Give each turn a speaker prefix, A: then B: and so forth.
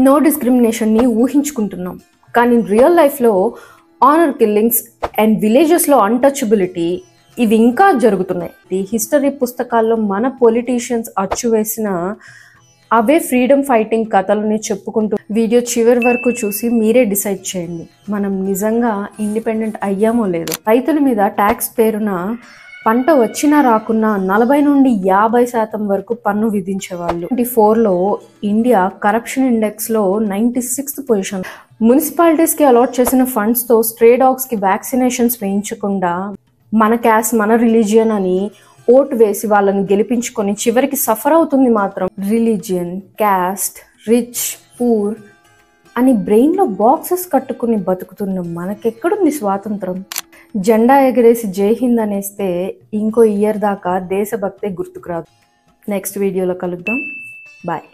A: No డిస్క్రిమినేషన్ని ఊహించుకుంటున్నాం. కానీ real లైఫ్లో honour killings and విలేజెస్లో అన్టచబిలిటీ ఇవి ఇంకా జరుగుతున్నాయి. ఈ హిస్టరీ పుస్తకాల్లో మన పొలిటీషియన్స్ అచ్చువేసిన అవే ఫ్రీడమ్ ఫైటింగ్ కథలని చెప్పుకుంటూ వీడియో చివరి వరకు చూసి మీరే డిసైడ్ చేయండి మనం నిజంగా ఇండిపెండెంట్ అయ్యామో లేదో. రైతుల మీద ట్యాక్స్ పేరున పంట వచ్చినా రాకున్నా 40 నుండి 50% వరకు పన్ను విధించేవాళ్ళు. 2024లో ఇండియా కరప్షన్ ఇండెక్స్లో 96th పొజిషన్. మున్సిపాలిటీస్కి అలాట్ చేసిన ఫండ్స్తో స్ట్రే డాగ్స్కి వ్యాక్సినేషన్స్ వేయించకుండా మన క్యాస్ట్ మన రిలీజియన్ అని ఓటు వేసి వాళ్ళని గెలిపించుకొని చివరికి సఫర్ అవుతుంది మాత్రం రిలీజియన్, క్యాస్ట్, రిచ్, పూర్ అని బ్రెయిన్లో బాక్సెస్ కట్టుకుని బతుకుతున్న మనకెక్కడుంది స్వాతంత్రం? జెండా ఎగరేసి జై హింద్ అనేస్తే ఇంకో ఇయర్ దాకా దేశభక్తే గుర్తుకురాదు. నెక్స్ట్ వీడియోలో కలుద్దాం. బాయ్.